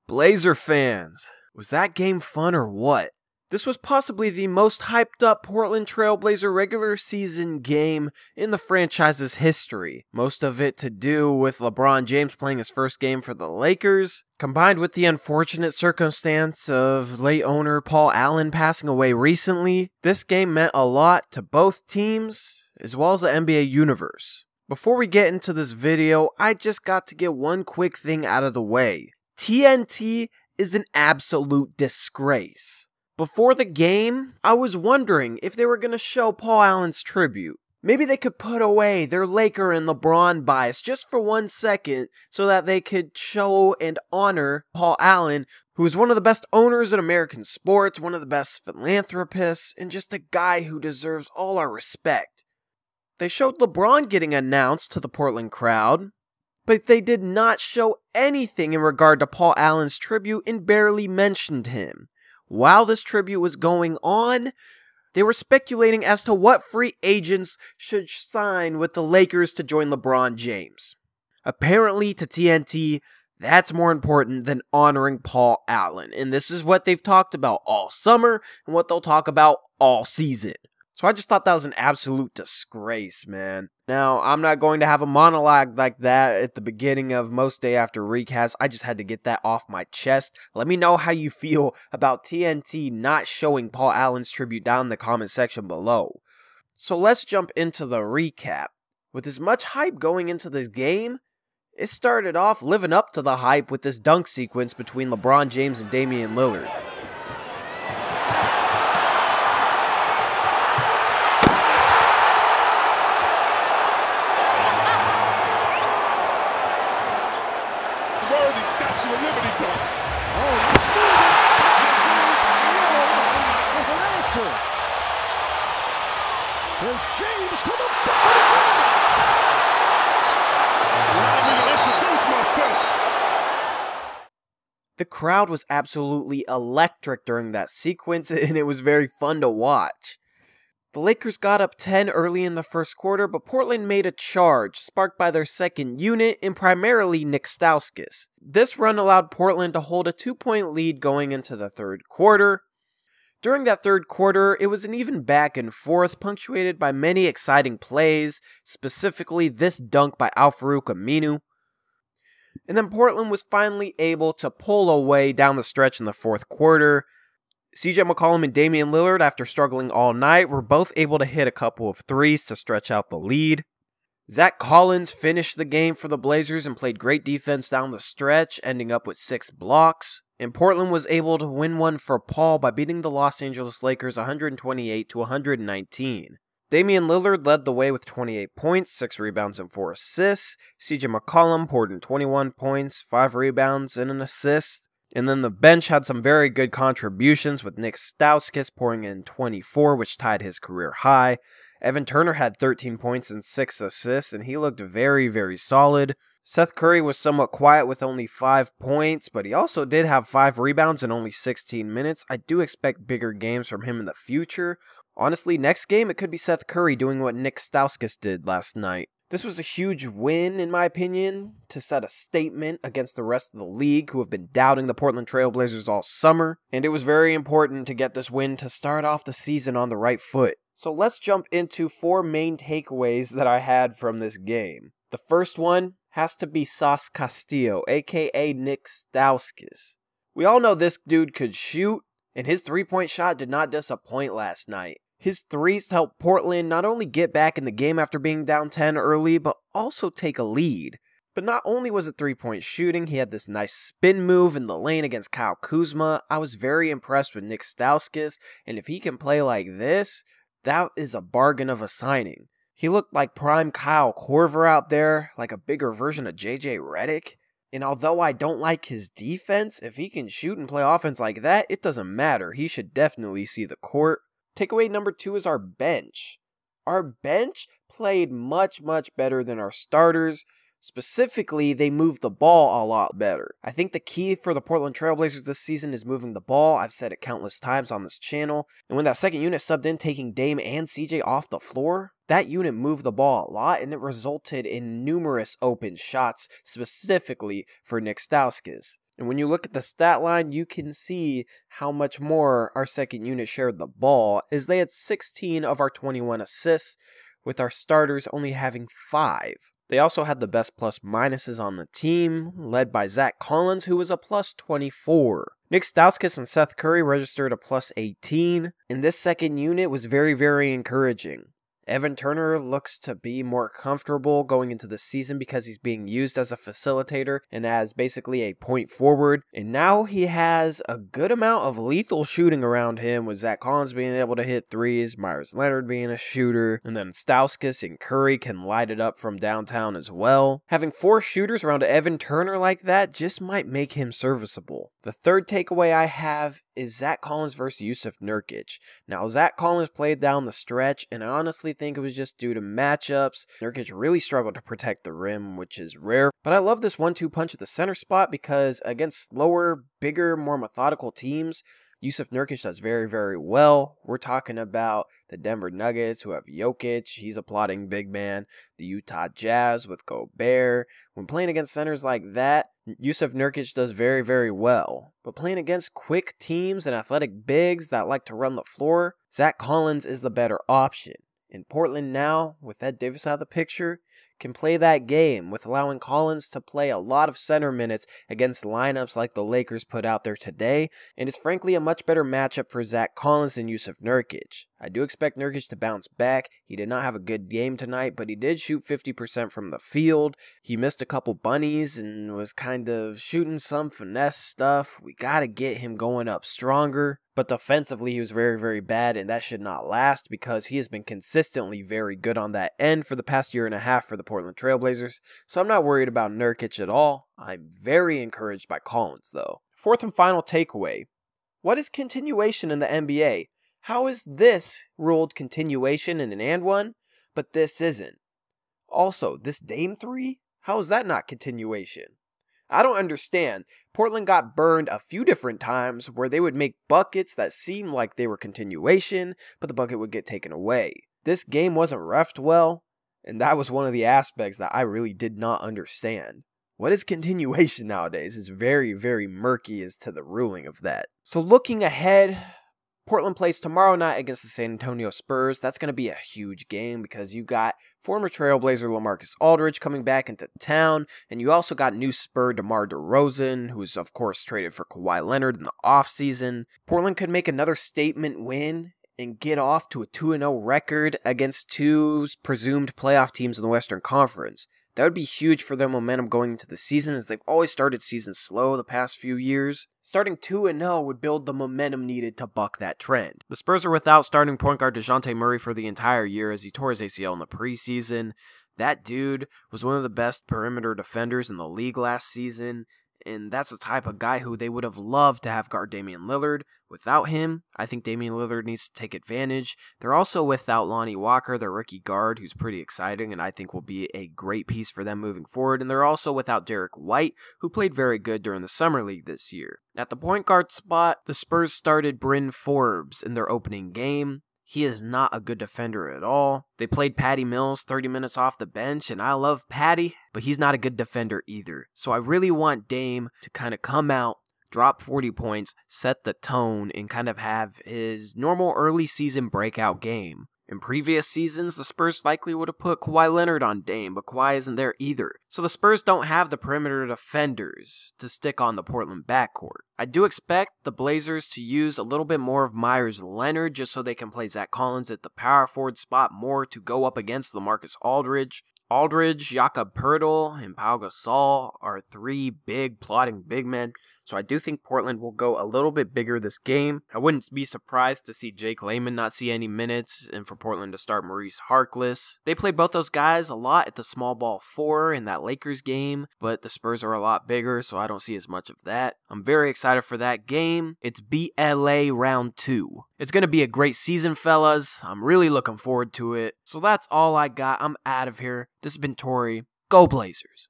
Blazer fans, was that game fun or what? This was possibly the most hyped up Portland Trail Blazer regular season game in the franchise's history. Most of it to do with LeBron James playing his first game for the Lakers, combined with the unfortunate circumstance of late owner Paul Allen passing away recently. This game meant a lot to both teams, as well as the NBA universe. Before we get into this video, I just got to get one quick thing out of the way. TNT is an absolute disgrace. Before the game, I was wondering if they were going to show Paul Allen's tribute. Maybe they could put away their Laker and LeBron bias just for 1 second so that they could show and honor Paul Allen, who is one of the best owners in American sports, one of the best philanthropists, and just a guy who deserves all our respect. They showed LeBron getting announced to the Portland crowd, but they did not show anything in regard to Paul Allen's tribute and barely mentioned him. While this tribute was going on, they were speculating as to what free agents should sign with the Lakers to join LeBron James. Apparently, to TNT, that's more important than honoring Paul Allen, and this is what they've talked about all summer and what they'll talk about all season. So I just thought that was an absolute disgrace, man. Now, I'm not going to have a monologue like that at the beginning of most day after recaps. I just had to get that off my chest. Let me know how you feel about TNT not showing Paul Allen's tribute down in the comment section below. So let's jump into the recap. With as much hype going into this game, it started off living up to the hype with this dunk sequence between LeBron James and Damian Lillard. Statue of Liberty dunk. Oh, he stole it. With an answer. There's James to the bucket. Allow me to introduce myself. The crowd was absolutely electric during that sequence, and it was very fun to watch. The Lakers got up 10 early in the first quarter, but Portland made a charge, sparked by their second unit and primarily Nick Stauskas. This run allowed Portland to hold a 2-point lead going into the third quarter. During that third quarter, it was an even back and forth, punctuated by many exciting plays, specifically this dunk by Al-Farouq Aminu. And then Portland was finally able to pull away down the stretch in the fourth quarter. CJ McCollum and Damian Lillard, after struggling all night, were both able to hit a couple of threes to stretch out the lead. Zach Collins finished the game for the Blazers and played great defense down the stretch, ending up with 6 blocks. And Portland was able to win one for Paul by beating the Los Angeles Lakers 128-119. Damian Lillard led the way with 28 points, 6 rebounds, and 4 assists. CJ McCollum poured in 21 points, 5 rebounds, and an assist. And then the bench had some very good contributions, with Nick Stauskas pouring in 24, which tied his career high. Evan Turner had 13 points and 6 assists, and he looked very, very solid. Seth Curry was somewhat quiet with only 5 points, but he also did have 5 rebounds in only 16 minutes. I do expect bigger games from him in the future. Honestly, next game, it could be Seth Curry doing what Nick Stauskas did last night. This was a huge win, in my opinion, to set a statement against the rest of the league who have been doubting the Portland Trail Blazers all summer, and it was very important to get this win to start off the season on the right foot. So let's jump into 4 main takeaways that I had from this game. The first one has to be Sauce Castillo, aka Nick Stauskas. We all know this dude could shoot, and his 3-point shot did not disappoint last night. His threes helped Portland not only get back in the game after being down 10 early, but also take a lead. But not only was it 3-point shooting, he had this nice spin move in the lane against Kyle Kuzma. I was very impressed with Nick Stauskas, and if he can play like this, that is a bargain of a signing. He looked like prime Kyle Korver out there, like a bigger version of JJ Redick. And although I don't like his defense, if he can shoot and play offense like that, it doesn't matter. He should definitely see the court. Takeaway number 2 is our bench. Our bench played much, much better than our starters. Specifically, they moved the ball a lot better. I think the key for the Portland Trail Blazers this season is moving the ball. I've said it countless times on this channel. And when that second unit subbed in, taking Dame and CJ off the floor, that unit moved the ball a lot, and it resulted in numerous open shots, specifically for Nick Stauskas. And when you look at the stat line, you can see how much more our second unit shared the ball, as they had 16 of our 21 assists, with our starters only having 5. They also had the best plus minuses on the team, led by Zach Collins, who was a plus 24. Nick Stauskas and Seth Curry registered a plus 18, and this second unit was very, very encouraging. Evan Turner looks to be more comfortable going into the season because he's being used as a facilitator and as basically a point forward. And now he has a good amount of lethal shooting around him, with Zach Collins being able to hit threes, Myers Leonard being a shooter, and then Stauskas and Curry can light it up from downtown as well. Having 4 shooters around Evan Turner like that just might make him serviceable. The third takeaway I have is Zach Collins versus Jusuf Nurkic. Now, Zach Collins played down the stretch, and I honestly think it was just due to matchups. Nurkic really struggled to protect the rim, which is rare. But I love this 1-2 punch at the center spot because against slower, bigger, more methodical teams, Jusuf Nurkic does very, very well. We're talking about the Denver Nuggets, who have Jokic. He's a plotting big man. The Utah Jazz with Gobert. When playing against centers like that, Jusuf Nurkic does very, very well. But playing against quick teams and athletic bigs that like to run the floor, Zach Collins is the better option. In Portland now, with Ed Davis out of the picture, can play that game, with allowing Collins to play a lot of center minutes against lineups like the Lakers put out there today, and it's frankly a much better matchup for Zach Collins than Jusuf Nurkic. I do expect Nurkic to bounce back. He did not have a good game tonight, but he did shoot 50% from the field. He missed a couple bunnies and was kind of shooting some finesse stuff. We gotta get him going up stronger. But defensively, he was very, very bad, and that should not last because he has been consistently very good on that end for the past year and a half for the Portland Trail Blazers. So I'm not worried about Nurkic at all. I'm very encouraged by Collins, though. Fourth and final takeaway. What is continuation in the NBA? How is this ruled continuation in an and one, but this isn't? Also, this Dame 3? How is that not continuation? I don't understand. Portland got burned a few different times where they would make buckets that seemed like they were continuation, but the bucket would get taken away. This game wasn't reffed well, and that was one of the aspects that I really did not understand. What is continuation nowadays is very, very murky as to the ruling of that. So looking ahead, Portland plays tomorrow night against the San Antonio Spurs. That's going to be a huge game because you got former Trailblazer LaMarcus Aldridge coming back into town, and you also got new Spur DeMar DeRozan, who is of course traded for Kawhi Leonard in the offseason. Portland could make another statement win and get off to a 2-0 record against 2 presumed playoff teams in the Western Conference. That would be huge for their momentum going into the season, as they've always started seasons slow the past few years. Starting 2-0 would build the momentum needed to buck that trend. The Spurs are without starting point guard DeJounte Murray for the entire year as he tore his ACL in the preseason. That dude was one of the best perimeter defenders in the league last season, and that's the type of guy who they would have loved to have guard Damian Lillard. Without him, I think Damian Lillard needs to take advantage. They're also without Lonnie Walker, their rookie guard, who's pretty exciting and I think will be a great piece for them moving forward. And they're also without Derek White, who played very good during the Summer League this year. At the point guard spot, the Spurs started Bryn Forbes in their opening game. He is not a good defender at all. They played Patty Mills 30 minutes off the bench, and I love Patty, but he's not a good defender either. So I really want Dame to kind of come out, drop 40 points, set the tone, and kind of have his normal early season breakout game. In previous seasons, the Spurs likely would have put Kawhi Leonard on Dame, but Kawhi isn't there either. So the Spurs don't have the perimeter defenders to stick on the Portland backcourt. I do expect the Blazers to use a little bit more of Myers Leonard just so they can play Zach Collins at the power forward spot more to go up against LaMarcus Aldridge. Aldridge, Jakob Poeltl, and Pau Gasol are 3 big plotting big men. So I do think Portland will go a little bit bigger this game. I wouldn't be surprised to see Jake Layman not see any minutes and for Portland to start Maurice Harkless. They played both those guys a lot at the small ball 4 in that Lakers game, but the Spurs are a lot bigger, so I don't see as much of that. I'm very excited for that game. It's BLA round 2. It's going to be a great season, fellas. I'm really looking forward to it. So that's all I got. I'm out of here. This has been Torey. Go Blazers.